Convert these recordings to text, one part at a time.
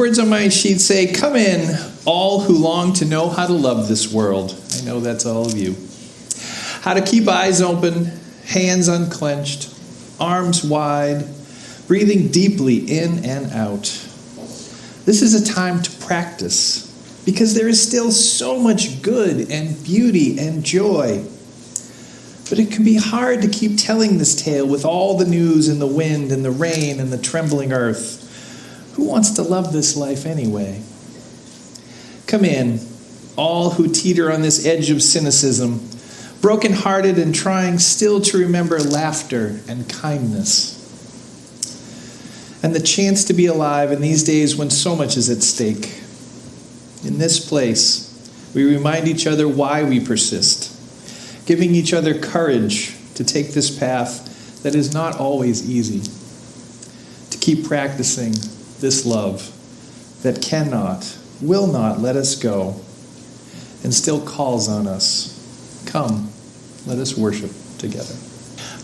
words on my sheet say, "Come in, all who long to know how to love this world." I know that's all of you. How to keep eyes open, hands unclenched, arms wide, breathing deeply in and out. This is a time to practice, because there is still so much good and beauty and joy. But it can be hard to keep telling this tale with all the news and the wind and the rain and the trembling earth. Who wants to love this life anyway? Come in, all who teeter on this edge of cynicism, broken-hearted and trying still to remember laughter and kindness. And the chance to be alive in these days when so much is at stake. In this place, we remind each other why we persist, giving each other courage to take this path that is not always easy, to keep practicing this love that cannot, will not let us go, and still calls on us. Come, let us worship together.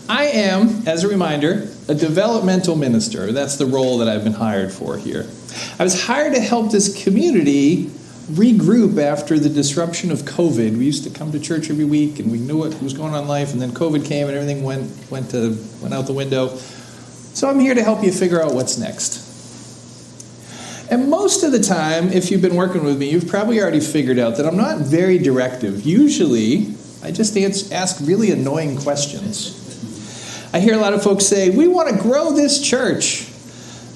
I am, as a reminder, a developmental minister. That's the role that I've been hired for here. I was hired to help this community regroup after the disruption of COVID. We used to come to church every week, and we knew what was going on in life, and then COVID came, and everything went out the window. So I'm here to help you figure out what's next. And most of the time, if you've been working with me, you've probably already figured out that I'm not very directive. Usually, I just ask really annoying questions. I hear a lot of folks say, "We want to grow this church."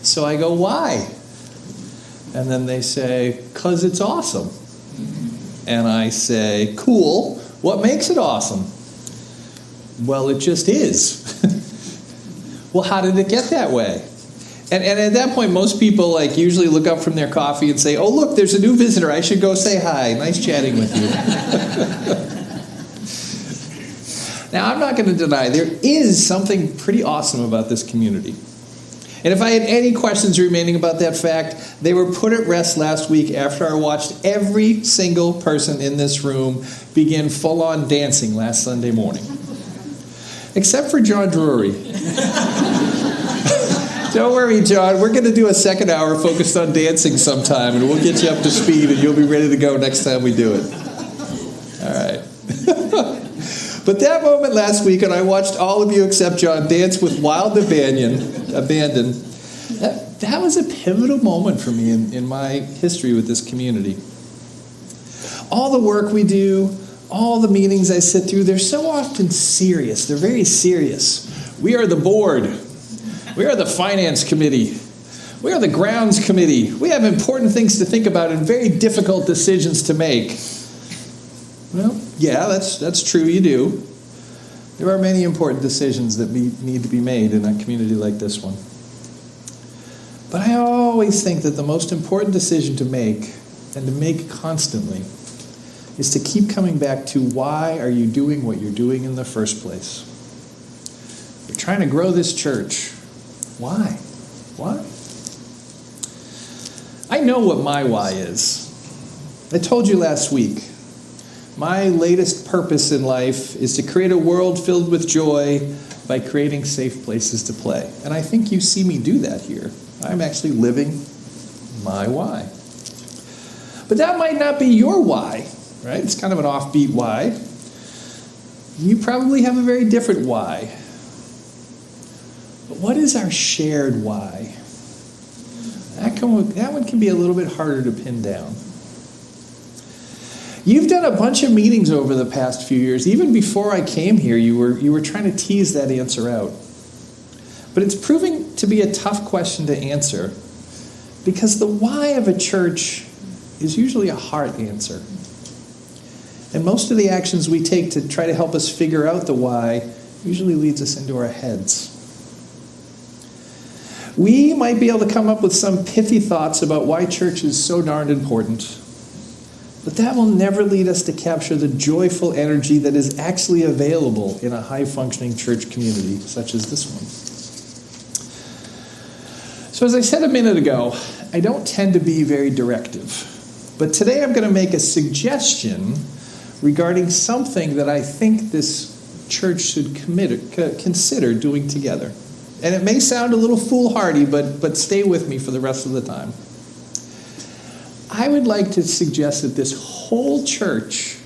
So I go, "Why?" And then they say, "'Cause it's awesome." And I say, "Cool. What makes it awesome?" "Well, it just is." "Well, how did it get that way?" And at that point, most people usually look up from their coffee and say, "Oh, look, there's a new visitor. I should go say hi. Nice chatting with you." Now, I'm not going to deny there is something pretty awesome about this community. And if I had any questions remaining about that fact, they were put at rest last week after I watched every single person in this room begin full-on dancing last Sunday morning. Except for John Drury. Don't worry, John. We're going to do a second hour focused on dancing sometime, and we'll get you up to speed, and you'll be ready to go next time we do it. All right. But that moment last week, and I watched all of you except John dance with wild abandon, that was a pivotal moment for me in my history with this community. All the work we do, all the meetings I sit through, they're so often serious. They're very serious. We are the board. We are the finance committee. We are the grounds committee. We have important things to think about and very difficult decisions to make. Well, yeah, that's true, you do. There are many important decisions that need to be made in a community like this one. But I always think that the most important decision to make, and to make constantly, is to keep coming back to why are you doing what you're doing in the first place? You're trying to grow this church. Why? Why? I know what my why is. I told you last week. My latest purpose in life is to create a world filled with joy by creating safe places to play. And I think you see me do that here. I'm actually living my why. But that might not be your why, right? It's kind of an offbeat why. You probably have a very different why. But what is our shared why? That one can be a little bit harder to pin down. You've done a bunch of meetings over the past few years. Even before I came here, you were trying to tease that answer out. But it's proving to be a tough question to answer because the why of a church is usually a heart answer. And most of the actions we take to try to help us figure out the why usually leads us into our heads. We might be able to come up with some pithy thoughts about why church is so darned important. But that will never lead us to capture the joyful energy that is actually available in a high-functioning church community such as this one. So as I said a minute ago, I don't tend to be very directive. But today I'm going to make a suggestion regarding something that I think this church should consider doing together. And it may sound a little foolhardy, but stay with me for the rest of the time. I would like to suggest that this whole church,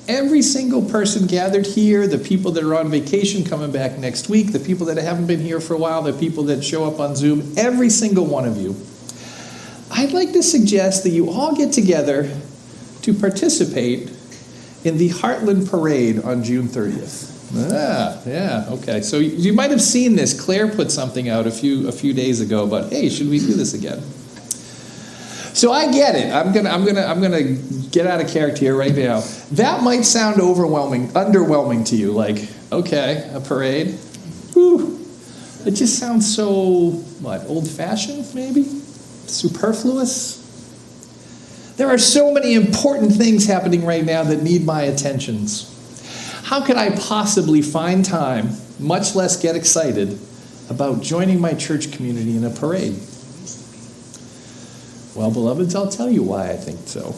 every single person gathered here, the people that are on vacation coming back next week, the people that haven't been here for a while, the people that show up on Zoom, every single one of you, I'd like to suggest that you all get together to participate in the Heartland Parade on June 30th. Yeah, okay. So you might have seen this. Claire put something out a few days ago about, hey, should we do this again? So I get it. I'm gonna get out of character here right now. That might sound underwhelming to you. Like, okay, a parade. Whew. It just sounds so old-fashioned, maybe, superfluous. There are so many important things happening right now that need my attentions. How could I possibly find time, much less get excited, about joining my church community in a parade? Well, beloveds, I'll tell you why I think so.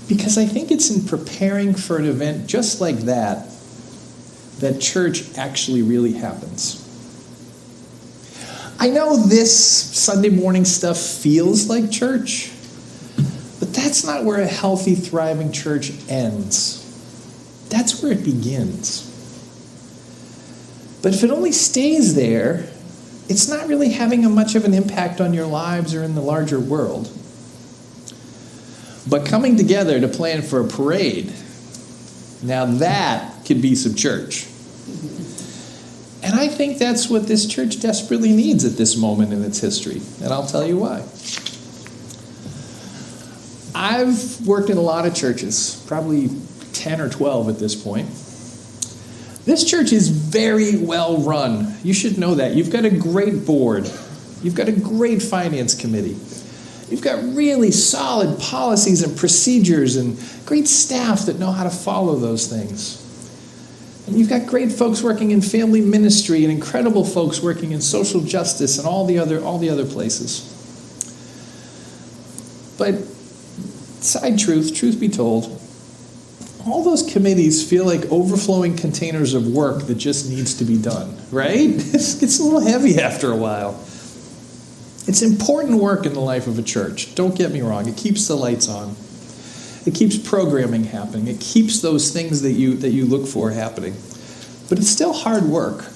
Because I think it's in preparing for an event just like that church actually really happens. I know this Sunday morning stuff feels like church, but that's not where a healthy, thriving church ends. That's where it begins. But if it only stays there, it's not really having much of an impact on your lives or in the larger world. But coming together to plan for a parade, now that could be some church. And I think that's what this church desperately needs at this moment in its history. And I'll tell you why. I've worked in a lot of churches, probably 10 or 12 at this point. This church is very well run. You should know that. You've got a great board. You've got a great finance committee. You've got really solid policies and procedures and great staff that know how to follow those things. And you've got great folks working in family ministry and incredible folks working in social justice and all the other places. But truth be told, all those committees feel like overflowing containers of work that just needs to be done, right? It gets a little heavy after a while. It's important work in the life of a church. Don't get me wrong. It keeps the lights on. It keeps programming happening. It keeps those things that you look for happening. But it's still hard work.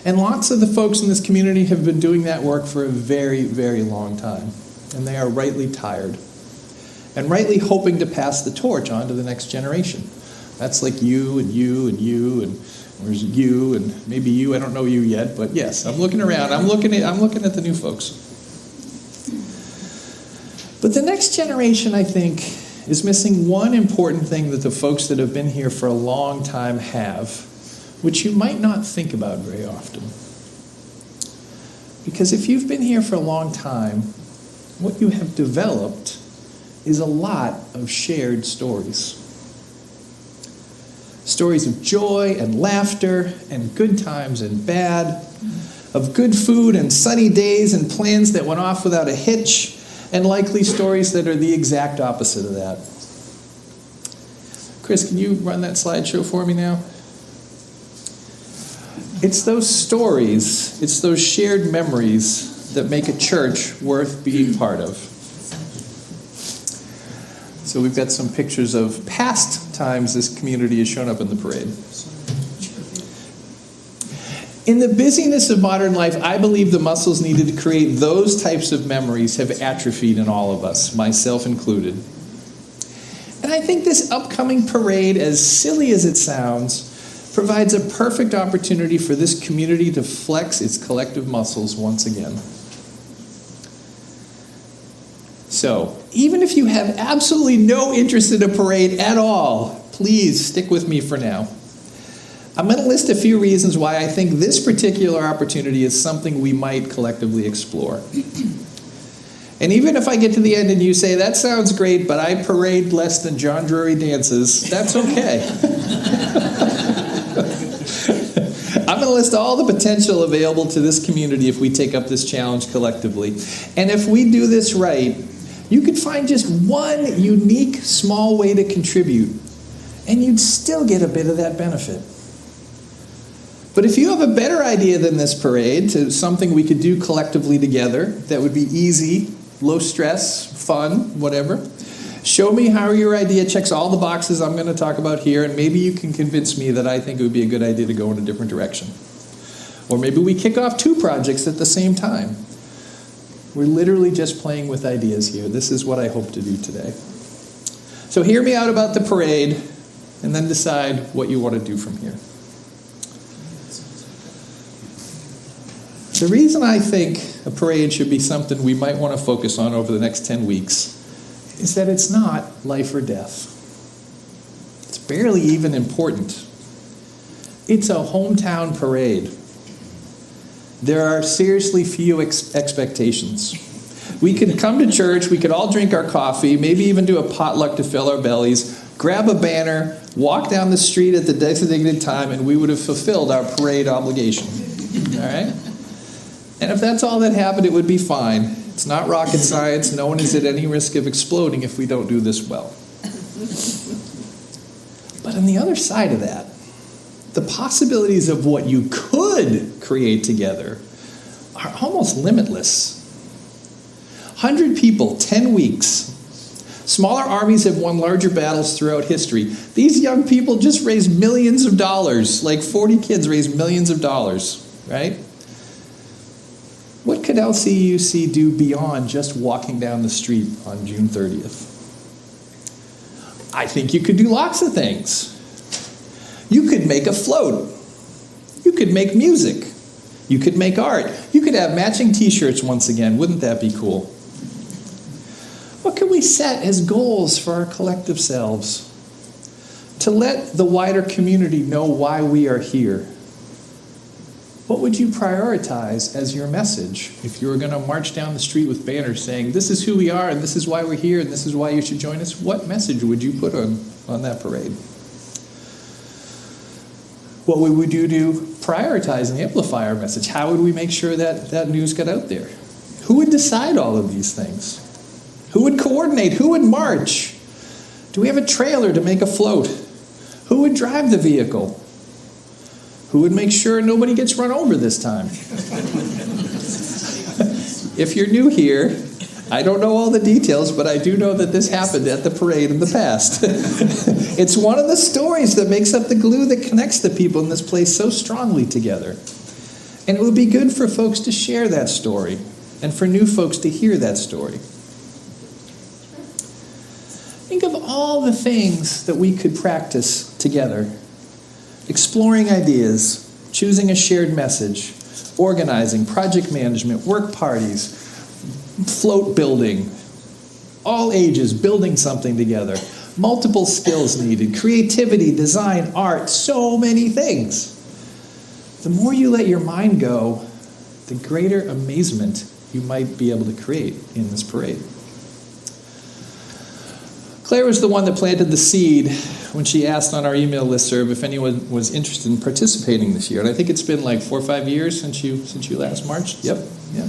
And lots of the folks in this community have been doing that work for a very, very long time. And they are rightly tired. And rightly hoping to pass the torch on to the next generation. That's like you and you and you and there's you and maybe you. I don't know you yet, but yes, I'm looking around. I'm looking at the new folks. But the next generation, I think, is missing one important thing that the folks that have been here for a long time have, which you might not think about very often. Because if you've been here for a long time, what you have developed is a lot of shared stories. Stories of joy and laughter and good times and bad, of good food and sunny days and plans that went off without a hitch, and likely stories that are the exact opposite of that. Chris, can you run that slideshow for me now? It's those stories, it's those shared memories that make a church worth being part of. So we've got some pictures of past times this community has shown up in the parade. In the busyness of modern life, I believe the muscles needed to create those types of memories have atrophied in all of us, myself included. And I think this upcoming parade, as silly as it sounds, provides a perfect opportunity for this community to flex its collective muscles once again. So, even if you have absolutely no interest in a parade at all, please stick with me for now. I'm going to list a few reasons why I think this particular opportunity is something we might collectively explore. And even if I get to the end and you say, that sounds great, but I parade less than John Drury dances, that's okay. I'm going to list all the potential available to this community if we take up this challenge collectively. And if we do this right, you could find just one unique small way to contribute, and you'd still get a bit of that benefit. But if you have a better idea than this parade to something we could do collectively together that would be easy low stress, fun, whatever. Show me how your idea checks all the boxes I'm going to talk about here, and maybe you can convince me that I think it would be a good idea to go in a different direction. Or maybe we kick off 2 projects at the same time. We're literally just playing with ideas here. This is what I hope to do today. So hear me out about the parade, and then decide what you want to do from here. The reason I think a parade should be something we might want to focus on over the next 10 weeks is that it's not life or death. It's barely even important. It's a hometown parade. There are seriously few expectations. We could come to church, we could all drink our coffee, maybe even do a potluck to fill our bellies, grab a banner, walk down the street at the designated time, and we would have fulfilled our parade obligation. All right? And if that's all that happened, it would be fine. It's not rocket science. No one is at any risk of exploding if we don't do this well. But on the other side of that, the possibilities of what you could create together are almost limitless. 100 people, 10 weeks. Smaller armies have won larger battles throughout history. These young people just raised millions of dollars. Like 40 kids raised millions of dollars, right? What could LCUC do beyond just walking down the street on June 30th? I think you could do lots of things. You could make a float. You could make music. You could make art. You could have matching t-shirts once again. Wouldn't that be cool? What can we set as goals for our collective selves? To let the wider community know why we are here. What would you prioritize as your message if you were going to march down the street with banners saying, this is who we are, and this is why we're here, and this is why you should join us? What message would you put on that parade? What would we do to prioritize and amplify our message? How would we make sure that that news got out there? Who would decide all of these things? Who would coordinate? Who would march? Do we have a trailer to make a float? Who would drive the vehicle? Who would make sure nobody gets run over this time? If you're new here, I don't know all the details, but I do know that this happened at the parade in the past. It's one of the stories that makes up the glue that connects the people in this place so strongly together. And it would be good for folks to share that story and for new folks to hear that story. Think of all the things that we could practice together. Exploring ideas, choosing a shared message, organizing, project management, work parties, float building, all ages building something together, multiple skills needed, creativity, design, art, so many things. The more you let your mind go, the greater amazement you might be able to create in this parade. Claire was the one that planted the seed when she asked on our email listserv if anyone was interested in participating this year. And I think it's been like 4 or 5 years since you last marched. Yep. Yeah.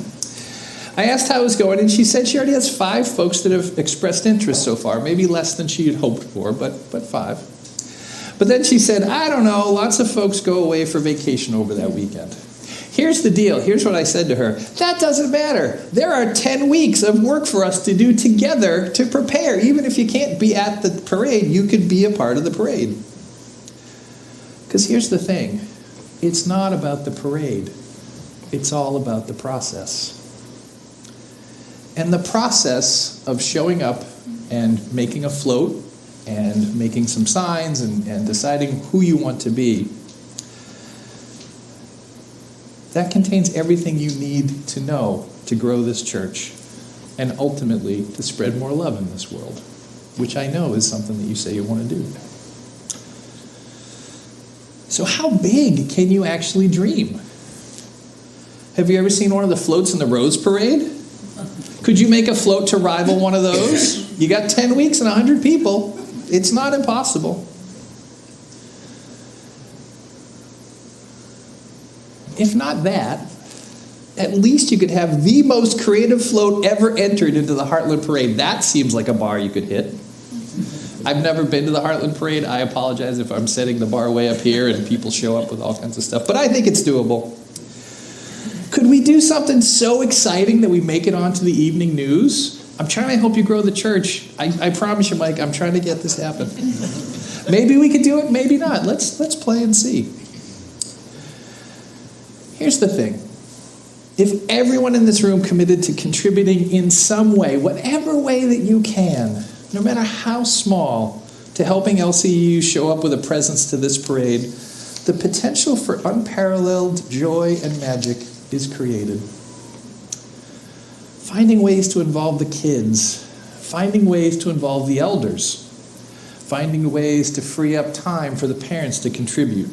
I asked how it was going, and she said she already has 5 folks that have expressed interest so far. Maybe less than she had hoped for, but 5. But then she said, I don't know, lots of folks go away for vacation over that weekend. Here's the deal. Here's what I said to her. That doesn't matter. There are 10 weeks of work for us to do together to prepare. Even if you can't be at the parade, you could be a part of the parade. Because here's the thing. It's not about the parade. It's all about the process. And the process of showing up and making a float and making some signs and deciding who you want to be, that contains everything you need to know to grow this church and ultimately to spread more love in this world, which I know is something that you say you want to do. So how big can you actually dream? Have you ever seen one of the floats in the Rose Parade? Could you make a float to rival one of those? You got 10 weeks and 100 people. It's not impossible. If not that, at least you could have the most creative float ever entered into the Heartland Parade. That seems like a bar you could hit. I've never been to the Heartland Parade. I apologize if I'm setting the bar way up here and people show up with all kinds of stuff. But I think it's doable. Could we do something so exciting that we make it onto the evening news? I'm trying to help you grow the church. I promise you, Mike, I'm trying to get this happen. Maybe we could do it, maybe not. Let's play and see. Here's the thing. If everyone in this room committed to contributing in some way, whatever way that you can, no matter how small, to helping LCU show up with a presence to this parade, the potential for unparalleled joy and magic is created. Finding ways to involve the kids, finding ways to involve the elders, finding ways to free up time for the parents to contribute.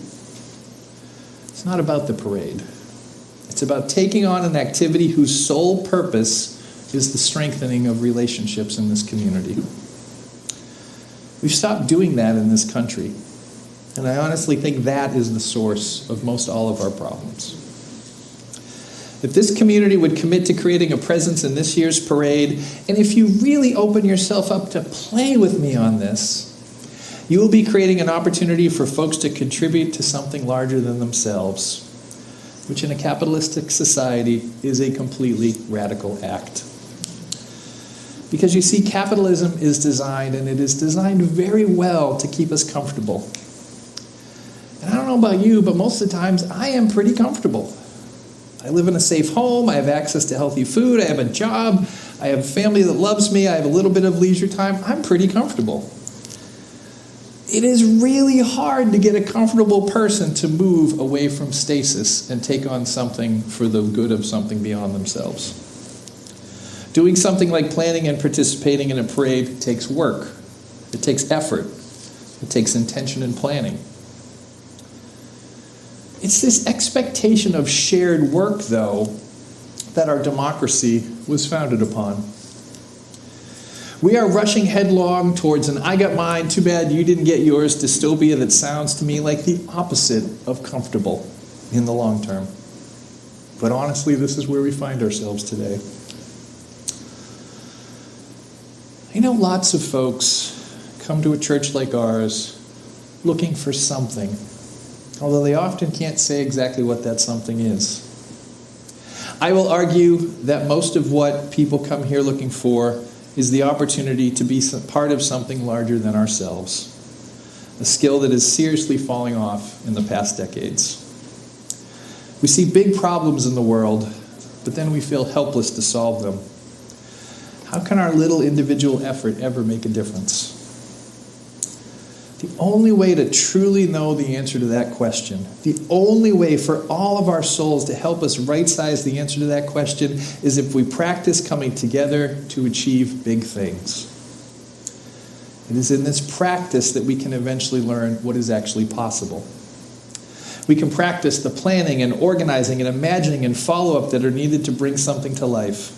It's not about the parade. It's about taking on an activity whose sole purpose is the strengthening of relationships in this community. We've stopped doing that in this country, and I honestly think that is the source of most all of our problems. If this community would commit to creating a presence in this year's parade, and if you really open yourself up to play with me on this, you will be creating an opportunity for folks to contribute to something larger than themselves, which in a capitalistic society is a completely radical act. Because you see, capitalism is designed, and it is designed very well to keep us comfortable. And I don't know about you, but most of the times I am pretty comfortable. I live in a safe home, I have access to healthy food, I have a job, I have a family that loves me, I have a little bit of leisure time. I'm pretty comfortable. It is really hard to get a comfortable person to move away from stasis and take on something for the good of something beyond themselves. Doing something like planning and participating in a parade takes work. It takes effort. It takes intention and planning. It's this expectation of shared work, though, that our democracy was founded upon. We are rushing headlong towards an I got mine, too bad you didn't get yours dystopia that sounds to me like the opposite of comfortable in the long term. But honestly, this is where we find ourselves today. I know lots of folks come to a church like ours looking for something, although they often can't say exactly what that something is. I will argue that most of what people come here looking for is the opportunity to be part of something larger than ourselves, a skill that is seriously falling off in the past decades. We see big problems in the world, but then we feel helpless to solve them. How can our little individual effort ever make a difference? The only way to truly know the answer to that question, the only way for all of our souls to help us right-size the answer to that question is if we practice coming together to achieve big things. It is in this practice that we can eventually learn what is actually possible. We can practice the planning and organizing and imagining and follow-up that are needed to bring something to life.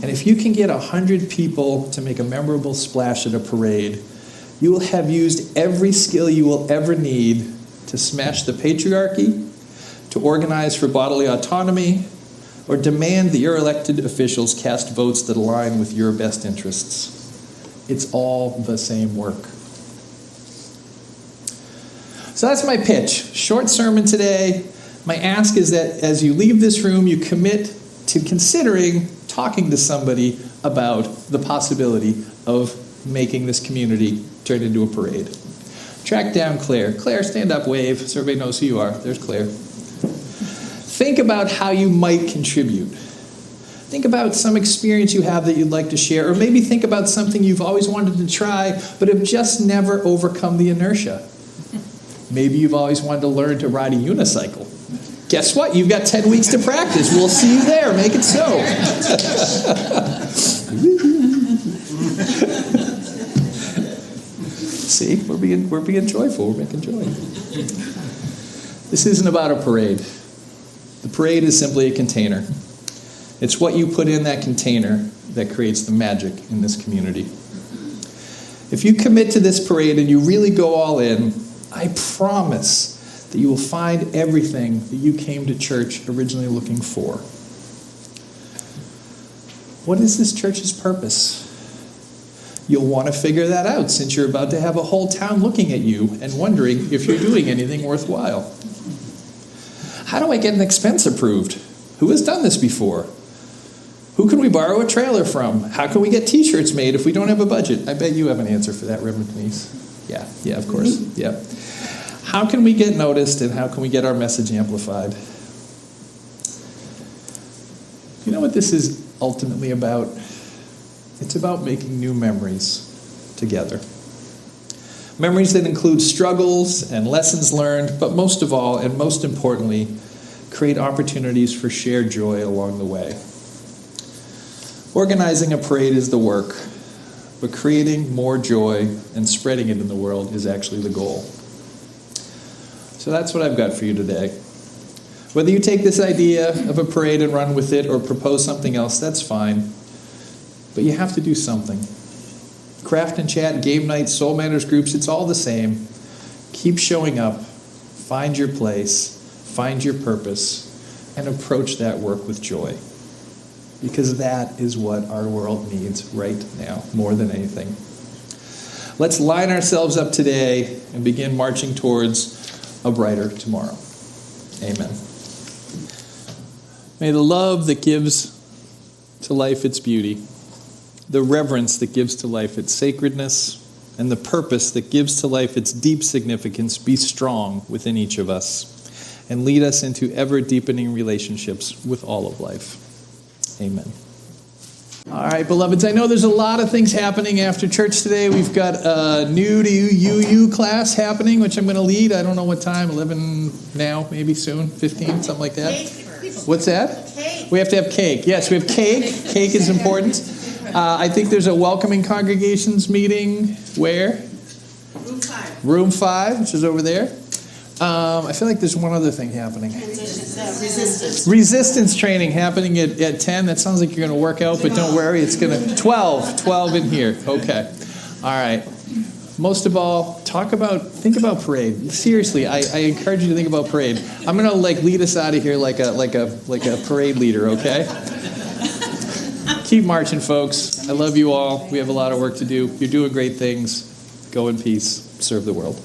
And if you can get 100 people to make a memorable splash at a parade, you will have used every skill you will ever need to smash the patriarchy, to organize for bodily autonomy, or demand that your elected officials cast votes that align with your best interests. It's all the same work. So that's my pitch. Short sermon today. My ask is that as you leave this room, you commit to considering talking to somebody about the possibility of making this community turn into a parade. Track down Claire. Claire, stand up, wave, so everybody knows who you are. There's Claire. Think about how you might contribute. Think about some experience you have that you'd like to share, or maybe think about something you've always wanted to try, but have just never overcome the inertia. Maybe you've always wanted to learn to ride a unicycle. Guess what? You've got 10 weeks to practice. We'll see you there. Make it so. See, we're being joyful. We're making joy. This isn't about a parade. The parade is simply a container. It's what you put in that container that creates the magic in this community. If you commit to this parade and you really go all in, I promise that you will find everything that you came to church originally looking for. What is this church's purpose? You'll want to figure that out since you're about to have a whole town looking at you and wondering if you're doing anything worthwhile. How do I get an expense approved? Who has done this before? Who can we borrow a trailer from? How can we get t-shirts made if we don't have a budget? I bet you have an answer for that, Reverend Denise. Yeah, of course. Yeah. How can we get noticed, and how can we get our message amplified? You know what this is ultimately about? It's about making new memories together. Memories that include struggles and lessons learned, but most of all, and most importantly, create opportunities for shared joy along the way. Organizing a parade is the work, but creating more joy and spreading it in the world is actually the goal. So that's what I've got for you today. Whether you take this idea of a parade and run with it or propose something else, that's fine. But you have to do something. Craft and chat, game night, soul matters groups, it's all the same. Keep showing up, find your place, find your purpose, and approach that work with joy. Because that is what our world needs right now, more than anything. Let's line ourselves up today and begin marching towards a brighter tomorrow. Amen. May the love that gives to life its beauty, the reverence that gives to life its sacredness, and the purpose that gives to life its deep significance be strong within each of us and lead us into ever-deepening relationships with all of life. Amen. All right, beloveds, I know there's a lot of things happening after church today. We've got a new to UU class happening, which I'm going to lead. I don't know what time, 11 now, maybe soon, 15, something like that. What's that? Cake. We have to have cake. Yes, we have cake. Cake is important. I think there's a welcoming congregations meeting where? Room 5. Room 5, which is over there. I feel like there's one other thing happening. Resistance training happening at 10. That sounds like you're going to work out, but don't worry. It's going to 12 in here. Okay. All right. Most of all, think about parade. Seriously, I encourage you to think about parade. I'm going to lead us out of here like a parade leader, okay? Keep marching, folks. I love you all. We have a lot of work to do. You're doing great things. Go in peace. Serve the world.